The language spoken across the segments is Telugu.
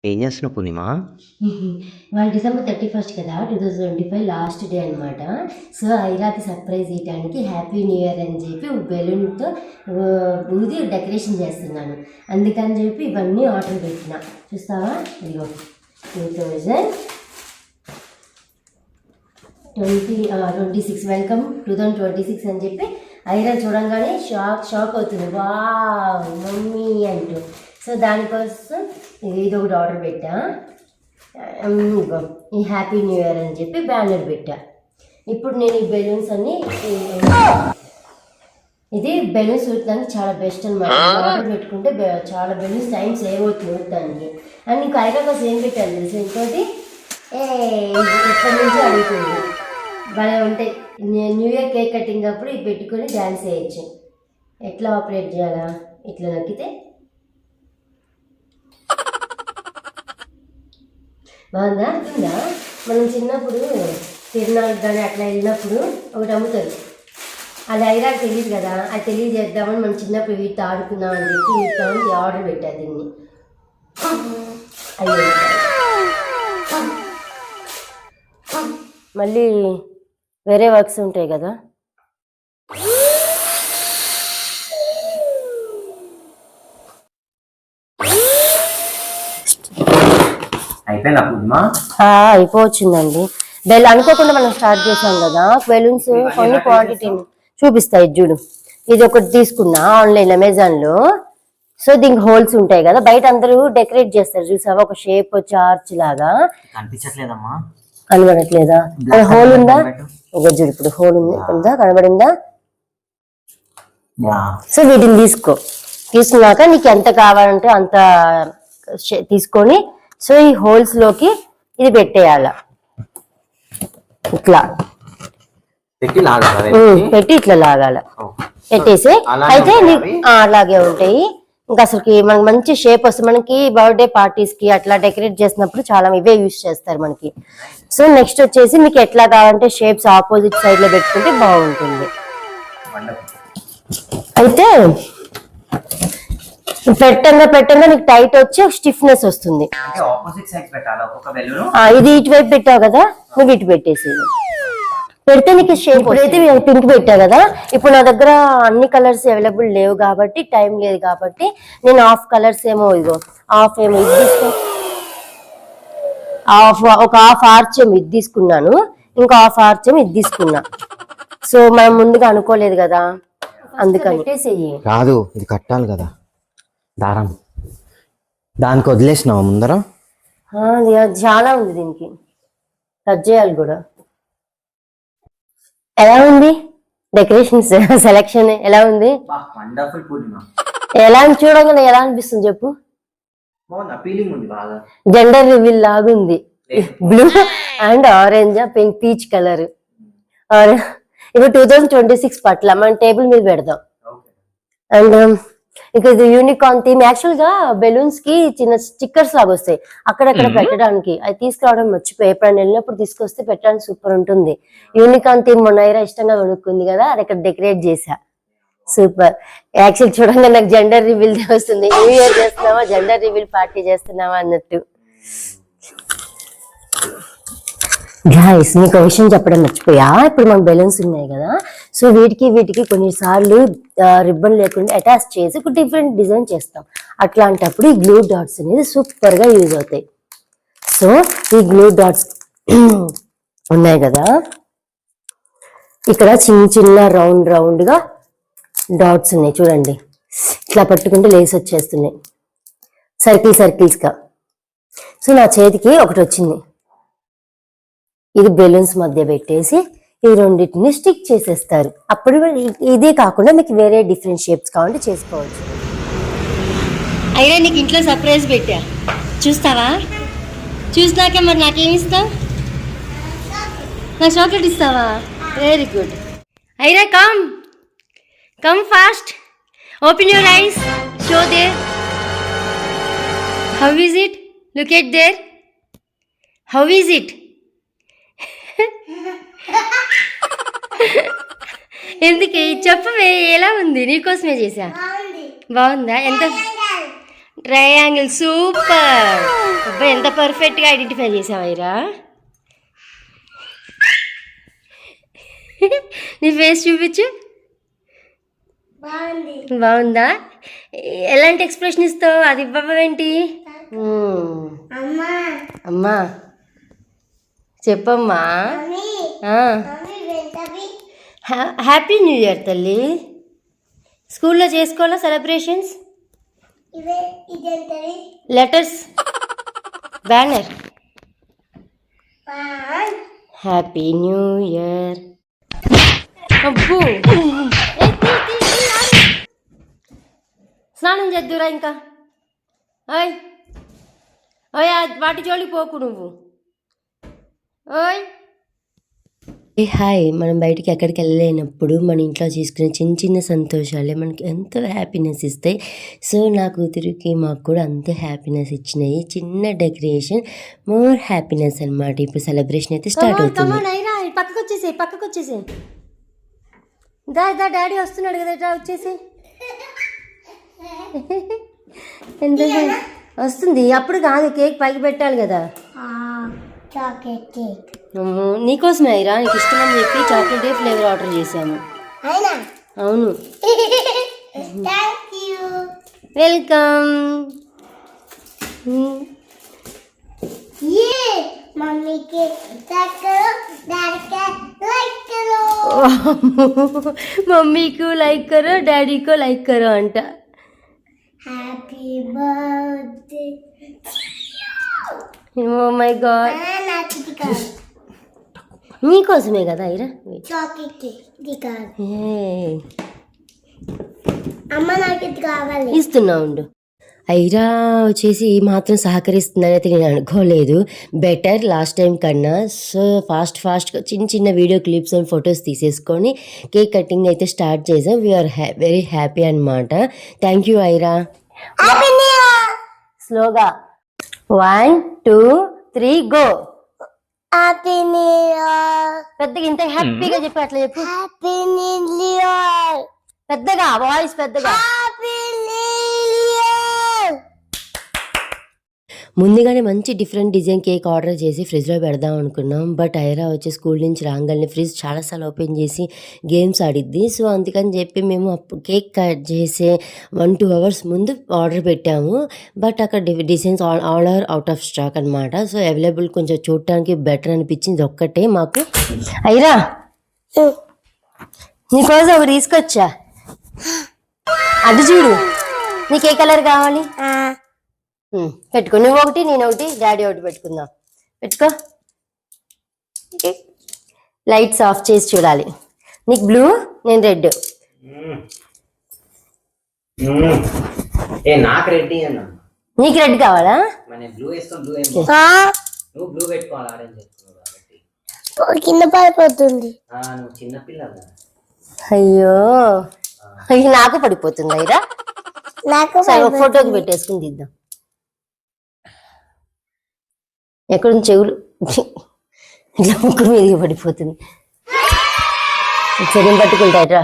ఏం చేస్తున్నావు పూర్ణిమ? వాళ్ళు December 31 కదా 2025 లాస్ట్ డే అనమాట. సో ఐరాకి సర్ప్రైజ్ ఇవ్వడానికి హ్యాపీ న్యూ ఇయర్ అని చెప్పి బెలూన్తో ఊది డెకరేషన్ చేస్తున్నాను. అందుకని చెప్పి ఇవన్నీ ఆర్డర్ పెట్టిన. చూస్తావా, ఇదిగో 2026 వెల్కమ్ 2026 అని చెప్పి ఐరా చూడంగానే షాక్ అవుతుంది, వా మమ్మీ అంటూ. సో దానికోసం ఇది ఒకటి ఆర్డర్ పెట్టా. ఈ హ్యాపీ న్యూ ఇయర్ అని చెప్పి బ్యానర్ పెట్టా. ఇప్పుడు నేను ఈ బెలూన్స్ అన్ని ఇది బెలూన్స్ చూడడానికి చాలా బెస్ట్ అనమాట. ఆర్డర్ పెట్టుకుంటే చాలా బెలూన్స్ టైం సేవ్ అవుతుంది చూడడానికి. అండ్ నీకు ఐరా కోసం ఏం పెట్టాను తెలుసు, ఇంకోటి ఇక్కడి నుంచి అడుగుతుంది భలే ఉంటాయి. న్యూ ఇయర్ కేక్ కటింగ్ అప్పుడు ఇవి పెట్టుకొని డ్యాన్స్ వేయచ్చు. ఎట్లా ఆపరేట్ చేయాలా, ఇట్లా నొక్కితే బాగుందా? ఉందా? మనం చిన్నప్పుడు తిరునాళ్ళకి కానీ అట్లా వెళ్ళినప్పుడు ఒకటి అమ్ముతారు, అది ఐరాకి తెలియదు కదా, అది తెలియజేద్దామని మనం చిన్నప్పుడు వీటితో ఆడుకుందామని చెప్పి వీటితో ఆర్డర్ పెట్టా దీన్ని. అయ్యో మళ్ళీ వేరే వర్క్స్ ఉంటాయి కదా. అయిపోవచ్చిందండి. అనుకోకుండా మనం స్టార్ట్ చేసాం కదా బెలూన్స్. కొన్ని క్వాంటిటీ చూపిస్తాయి చూడు. ఇది ఒకటి తీసుకున్నా ఆన్లైన్ అమెజాన్లో. సో దీనికి హోల్స్ ఉంటాయి కదా, బయట అందరూ డెకరేట్ చేస్తారు చూసావా, ఒక షేప్ వచ్చి ఆర్చ్ లాగా. కనబడట్లేదా? అది హోల్ ఉందా? చూడు, ఇప్పుడు హోల్ ఉందా, కనబడిందా? సో వీటిని తీసుకున్నాక నీకు ఎంత కావాలంటే అంత తీసుకొని, సో ఈ హోల్స్ లోకి ఇది పెట్టేయాల. ఇట్లా పెట్టి ఇట్లా లాగాల. పెట్టేసి అయితే అలాగే ఉంటాయి. ఇంకా అసలుకి మనకి మంచి షేప్ వస్తుంది. మనకి బర్త్డే పార్టీస్ కి అట్లా డెకరేట్ చేసినప్పుడు చాలా ఇవే యూజ్ చేస్తారు మనకి. సో నెక్స్ట్ వచ్చేసి మీకు ఎట్లా కావాలంటే షేప్స్ ఆపోజిట్ సైడ్ లో పెట్టుకుంటే బాగుంటుంది. అయితే పెట్టంగా నీకు టైట్ వచ్చి స్టిఫ్నెస్ వస్తుంది. ఇది ఇటువైపు పెట్టావు కదా, నువ్వు ఇటు పెట్టేసి పెడితే నీకు షేప్. ఇప్పుడైతే పింక్ పెట్టా కదా, ఇప్పుడు నా దగ్గర అన్ని కలర్స్ అవైలబుల్ లేవు కాబట్టి, టైం లేదు కాబట్టి నేను హాఫ్ కలర్స్ ఏమో ఇగో హాఫ్ ఏమో ఇది ఒక హాఫ్ ఆర్చ్ ఏమో ఇది తీసుకున్నాను, ఇంకా హాఫ్ ఆర్చ్ ఏమో ఇది తీసుకున్నా. సో మనం ముందుగా అనుకోలేదు కదా, అందుకని కాదు ఇది కట్టాలి కదా దారం, దానికి వదిలేసినావా ముందర? చాలా ఉంది దీనికి, కట్ చేయాలి కూడా. ఎలా ఉంది డెకరేషన్ సెలెక్షన్? ఎలా ఉంది? ఎలా చూడగానే ఎలా అనిపిస్తుంది చెప్పు? జెండర్ రివీల్ లాగుంది. Blue and orange pink peach colour. ఇప్పుడు 2026 పట్ల మన టేబుల్ మీద పెడదాం. అండ్ ఇంకా ఇది యూనికార్న్ థీమ్. యాక్చువల్ గా బెలూన్స్ కి చిన్న స్టిక్కర్స్ లాగా వస్తాయి అక్కడక్కడ పెట్టడానికి, అది తీసుకురావడం మర్చిపోయి. ఎప్పుడైనా వెళ్ళినప్పుడు తీసుకొస్తే పెట్టడానికి సూపర్ ఉంటుంది. యూనికార్న్ థీమ్ మొన్న ఐరా ఇష్టంగా కొనుక్కుంది కదా, అది ఇక్కడ డెకరేట్ చేసా. సూపర్. యాక్చువల్ చూడంగా నాకు జెండర్ రివీల్ వస్తుంది. న్యూ ఇయర్ చేస్తున్నావా, జెండర్ రివీల్ పార్టీ చేస్తున్నావా అన్నట్టు. గైస్ మీకు ఒక విషయం చెప్పడం మర్చిపోయా. ఇప్పుడు మన బెలూన్స్ ఉన్నాయి కదా, సో వీటికి కొన్నిసార్లు రిబ్బన్ లేకుండా అటాచ్ చేసి ఒక డిఫరెంట్ డిజైన్ చేస్తాం. అట్లాంటప్పుడు ఈ గ్లూ డాట్స్ అనేది సూపర్ గా యూజ్ అవుతాయి. సో ఈ గ్లూ డాట్స్ ఉన్నాయి కదా, ఇక్కడ చిన్న రౌండ్ గా డాట్స్ ఉన్నాయి చూడండి. ఇట్లా పట్టుకుంటే లేస్ వచ్చేస్తున్నాయి సర్కిల్స్ గా. సో నా చేతికి ఒకటి వచ్చింది. ఇది బెలూన్స్ మధ్య పెట్టేసి ఈ రెండింటిని స్టిక్ చేసేస్తారు. అప్పుడు ఇదే కాకుండా మీకు వేరే డిఫరెంట్ షేప్స్ కావాలంటే చేసుకోవచ్చు. అయినా నీకు ఇంట్లో సర్ప్రైజ్ పెట్టా, చూస్తావా? చూసినాకే మరి నాకేమి ఇస్తావు? నాకు చాక్లెట్ ఇస్తావా? Very good. అయినా come fast, open your eyes, show there. How is it? Look at there. How is it? ఎందుకే చెప్పవే, ఎలా ఉంది? నీకోసమే చేసా. బాగుందా? ఎంత ట్రయాంగిల్ సూపర్. అబ్బాయి ఎంత పర్ఫెక్ట్గా ఐడెంటిఫై చేసావైరా. నీ ఫేస్ చూపించు. బాగుందా? ఎలాంటి ఎక్స్ప్రెషన్ ఇస్తావు? అది ఇవ్వవేంటి? అమ్మా చెప్పమ్మా. హ్యాపీ న్యూ ఇయర్ తల్లి. స్కూల్లో చేసుకోవాలా celebrations? Letters, banner. Happy new year. అబ్బో స్నానం చేద్దురా ఇంకా. ఓయ్ ఓయ్ వాటి జోలికి పోకు నువ్వు. ఓయ్ హాయ్. మనం బయటికి ఎక్కడికి వెళ్ళలేనప్పుడు మన ఇంట్లో చేసుకునే చిన్న చిన్న సంతోషాలే మనకి ఎంతో హ్యాపీనెస్ ఇస్తాయి. సో నా కూతురికి మాకు కూడా అంతే హ్యాపీనెస్ ఇచ్చినాయి. చిన్న డెకరేషన్ మోర్ హ్యాపీనెస్ అనమాట. ఇప్పుడు సెలబ్రేషన్ అయితే స్టార్ట్ అవుతుంది. పక్కకు వచ్చేసి దా డాడీ వస్తున్నాడు కదా, వచ్చేసి ఎంత వస్తుంది. అప్పుడు కాదు, కేక్ పైకి పెట్టాలి కదా. నీకోసమే అయిరా, నీకు ఇష్టమని చెప్పి చాక్లెట్ ఫ్లేవర్ ఆర్డర్ చేశాము. అవును, వెల్కమ్. మమ్మీకు లైక్ కరో, డాడీకో లైక్ కరో అంట. Happy birthday. Oh my god, నీకోసమే కదా ఐరా. ఇస్తున్నా ఉండు. ఐరా వచ్చేసి ఈ మాత్రం సహకరిస్తుందని అయితే నేను అనుకోలేదు. బెటర్ లాస్ట్ టైం కన్నా. సో ఫాస్ట్గా చిన్న వీడియో క్లిప్స్ అండ్ ఫొటోస్ తీసేసుకొని కేక్ కటింగ్ అయితే స్టార్ట్ చేసాం. వీఆర్ వెరీ హ్యాపీ అనమాట. Thank you Aira. స్లోగా 1 2 3 గో. Happy new year. పెద్దగా ఇంత హ్యాపీగా చెప్పి అట్లా చెప్పు. Happy new year. పెద్దగా వాయిస్ పెద్దగా. ముందుగానే మంచి డిఫరెంట్ డిజైన్ కేక్ ఆర్డర్ చేసి ఫ్రిడ్జ్లో పెడదాం అనుకున్నాం. బట్ ఐరా వచ్చి స్కూల్ నుంచి రాగానే ఫ్రిడ్జ్ చాలాసార్లు ఓపెన్ చేసి గేమ్స్ ఆడిద్ది. సో అందుకని చెప్పి మేము కేక్ కట్ చేసే 1-2 hours ముందు ఆర్డర్ పెట్టాము. బట్ అక్కడ designs all are out of stock అనమాట. సో అవైలబుల్ కొంచెం చూడటానికి బెటర్ అనిపించింది ఒక్కటే మాకు. ఐరా నీకోసం ఒకటి తీసుకొచ్చా, అది చూడు. నీకు ఏ కలర్ కావాలి? పెట్టుకో. నువ్వు ఒకటి, నేను ఒకటి, డాడీ ఒకటి పెట్టుకుందాం. పెట్టుకో. లైట్స్ ఆఫ్ చేసి చూడాలి. నీకు బ్లూ, నేను రెడ్. నీకు రెడ్ కావాలా? కింద పడిపోతుంది. అయ్యో నాకు పడిపోతుంది అయిరా. నాకు ఫోటోకి పెట్టేసుకుని తీద్దాం. ఎక్కడ చెవులు ఇట్లా ముక్కు మీదకి పడిపోతుంది. సరే పట్టుకుంటారా.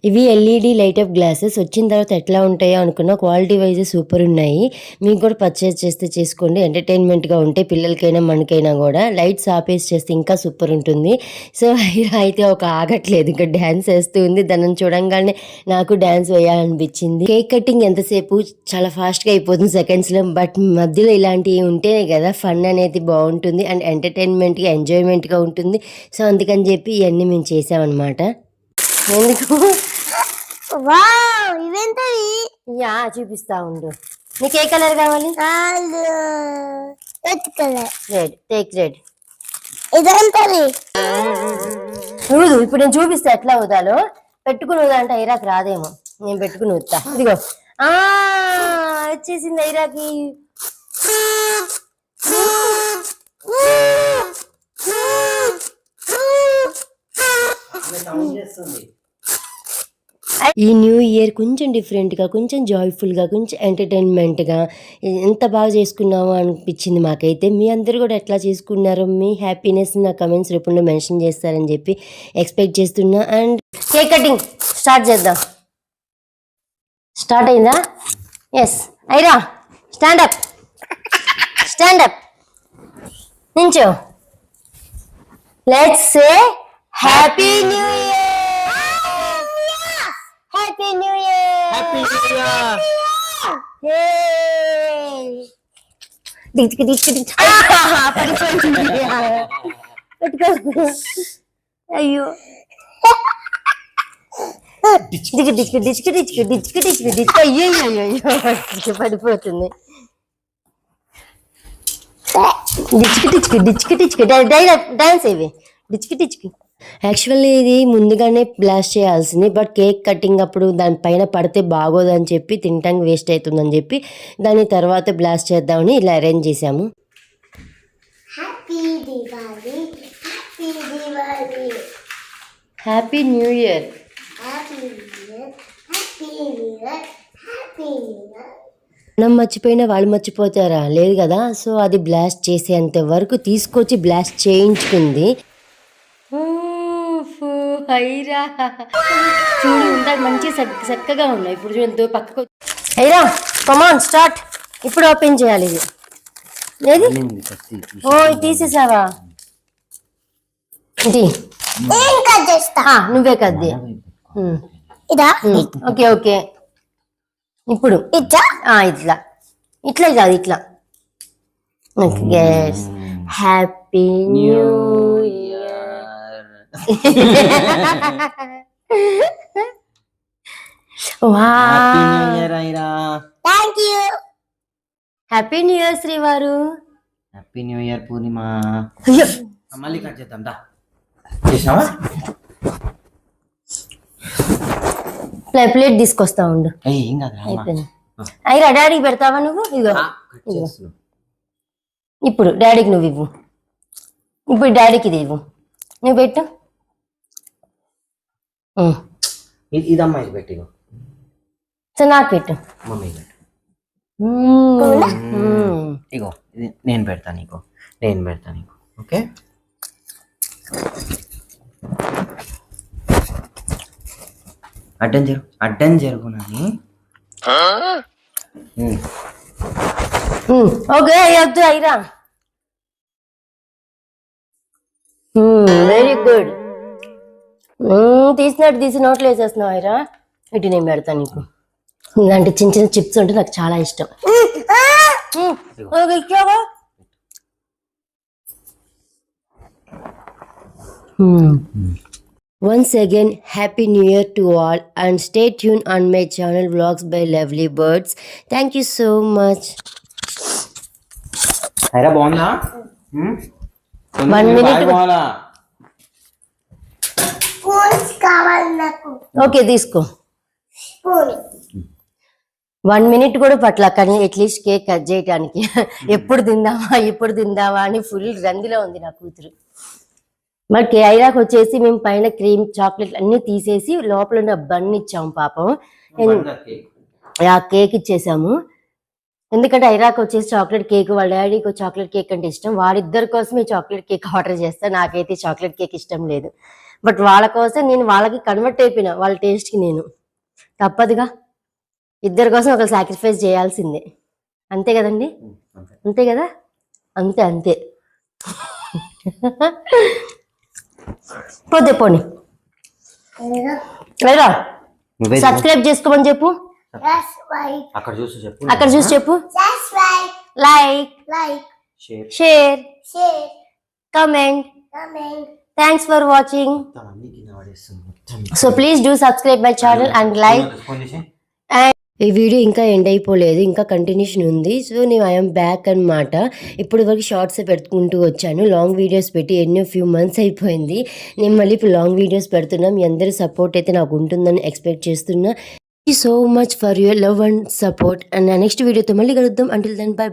ఇవి ఎల్ఈడి లైట్ అప్ గ్లాసెస్. వచ్చిన తర్వాత ఎట్లా ఉంటాయో అనుకున్నా, క్వాలిటీ వైజ్ సూపర్ ఉన్నాయి. మీకు కూడా పర్చేస్ చేస్తే చేసుకోండి. ఎంటర్టైన్మెంట్గా ఉంటాయి పిల్లలకైనా మనకైనా కూడా. లైట్స్ ఆపేసి చేస్తే ఇంకా సూపర్ ఉంటుంది. సో ఐరా అయితే ఒక ఆగట్లేదు, ఇంకా డ్యాన్స్ వేస్తూ ఉంది. దాన్ని చూడంగానే నాకు డ్యాన్స్ వేయాలనిపించింది. కేక్ కటింగ్ ఎంతసేపు చాలా ఫాస్ట్గా అయిపోతుంది సెకండ్స్లో. బట్ మధ్యలో ఇలాంటివి ఉంటేనే కదా ఫన్ అనేది బాగుంటుంది అండ్ ఎంటర్టైన్మెంట్గా ఎంజాయ్మెంట్గా ఉంటుంది. సో అందుకని చెప్పి ఇవన్నీ మేము చేసామన్నమాట. ఎందుకు యా చూపిస్తా ఉండు. నీకు ఏ కలర్ కావాలి? రెడ్. Take red. ఊదు. ఇప్పుడు నేను చూపిస్తా ఎట్లా ఊదాలో. పెట్టుకుని ఊదా అంటే ఐరాకి రాదేమో, నేను పెట్టుకుని ఊదుతా. ఇదిగో వచ్చేసింది ఐరాకి. ఈ న్యూ ఇయర్ కొంచెం డిఫరెంట్గా, కొంచెం జాయ్ఫుల్గా, కొంచెం ఎంటర్టైన్మెంట్గా ఎంత బాగా చేసుకున్నామో అనిపించింది మాకైతే. మీ అందరూ కూడా ఎట్లా చేసుకున్నారో మీ హ్యాపీనెస్ నా కమెంట్స్ రూపంలో మెన్షన్ చేస్తారని చెప్పి ఎక్స్పెక్ట్ చేస్తున్నా. అండ్ కేక్ కటింగ్ స్టార్ట్ చేద్దాం. స్టార్ట్ అయిందా? ఎస్ ఐరా స్టాండప్ స్టాండప్ నించో. Let's say happy new year. Happy new year. అయ్యో అయ్యో పడిపోతుంది. డాన్స్ ఇవి డిచ్కి డిచ్కి. యాక్చువల్లీ ఇది ముందుగానే బ్లాస్ట్ చేయాల్సింది, బట్ కేక్ కటింగ్ అప్పుడు దానిపైన పడితే బాగోదని చెప్పి తినటానికి వేస్ట్ అవుతుందని చెప్పి దాని తర్వాత బ్లాస్ట్ చేద్దామని ఇలా అరేంజ్ చేసాము. Happy new year. మనం మర్చిపోయినా వాళ్ళు మర్చిపోతారా? లేదు కదా. సో అది బ్లాస్ట్ చేసేంత వరకు తీసుకొచ్చి బ్లాస్ట్ చేయించుకుంది. ఐరా చూడు ఇందాక మంచి చక్కగా ఉన్నాయి, ఇప్పుడు చూడండి పక్కకు. Aira come on start. ఇప్పుడు ఓపెన్ చేయాలి ఇది. ఏది? ఓ ఇది తీసేసావా? ఇది నువ్వే కద్ది. Okay okay. ఇప్పుడు ఇట్లా ఇట్లా కాదు ఇట్లా. Happy new year. Thank you. Happy new year శ్రీవారు. హ్యాపీ న్యూ ఇయర్ పూర్ణిమ. అయ్యో మళ్ళీ కట్ చేద్దాం దా. చేసావా? ప్లేట్ తీసుకొస్తా ఉండు. ఏం కాదు అయిపోయింది. అయిరా డాడీకి పెడతావా నువ్వు? ఇదిగో ఇప్పుడు డాడీకి నువ్వు ఇవ్వు. ఇప్పుడు డాడీకి ఇది ఇవ్వు. నువ్వు పెట్టు. ఇదమ్మా ఇది పెట్టి సో నాకు పెట్టు. మమ్మీ పెట్టు. ఇగో ఇది నేను పెడతా నీకు. ఓకే అడ్డం జరుగునని. ఓకే వద్దు అయిరా. Very good. తీసి నోట్లు వేసేస్తున్నావు అయిరా. ఇటు నేను పెడతాను నీకు. ఇలాంటి చిన్న చిన్న చిప్స్ అంటే నాకు చాలా ఇష్టం. Once again, Happy New Year to all and stay tuned on my channel Vlogs by Lovely Birds. Thank you so much. అయిరా బాగుందా? 1 minute. ఓకే తీసుకో. 1 minute కూడా పట్ల, కానీ అట్లీస్ట్ కేక్ కట్ చేయడానికి. ఎప్పుడు తిందామా అని ఫుల్ రందిలో ఉంది నా కూతురు. మరి ఐరాకు వచ్చేసి మేము పైన క్రీమ్ చాక్లెట్ అన్ని తీసేసి లోపల ఉన్న బన్ ఇచ్చాము పాపం. ఆ కేక్ ఇచ్చేసాము. ఎందుకంటే ఐరాకు వచ్చేసి చాక్లెట్ కేక్, వాళ్ళ డాడీకి చాక్లెట్ కేక్ అంటే ఇష్టం. వారిద్దరి కోసం ఈ చాక్లెట్ కేక్ ఆర్డర్ చేస్తాను. నాకైతే చాక్లెట్ కేక్ ఇష్టం లేదు, బట్ వాళ్ళ కోసం నేను వాళ్ళకి కన్వర్ట్ అయిపోయినా, వాళ్ళ టేస్ట్కి నేను. తప్పదుగా, ఇద్దరి కోసం ఒక సాక్రిఫైస్ చేయాల్సిందే. అంతే కదండి? అంతే కదా? అంతే పోనీ లేదా సబ్స్క్రైబ్ చేసుకోమని చెప్పు. అక్కడ చూసి చెప్పు. Like share comment. Thanks for watching. So please do subscribe my channel and like. ఈ వీడియో ఇంకా ఎండ్ అయిపోలేదు, ఇంకా కంటిన్యూషన్ ఉంది. సో నేను ఐఎమ్ బ్యాక్ అనమాట. ఇప్పటి వరకు షార్ట్స్ పెట్టుకుంటూ వచ్చాను, లాంగ్ వీడియోస్ పెట్టి ఎన్నో ఫ్యూ మంత్స్ అయిపోయింది. నేను మళ్ళీ ఇప్పుడు లాంగ్ వీడియోస్ పెడుతున్నా. మీ అందరి సపోర్ట్ అయితే నాకు ఉంటుందని ఎక్స్పెక్ట్ చేస్తున్నా. Thank you so much for your love and support. And next వీడియోతో మళ్ళీ కలుద్దాం. Until then by.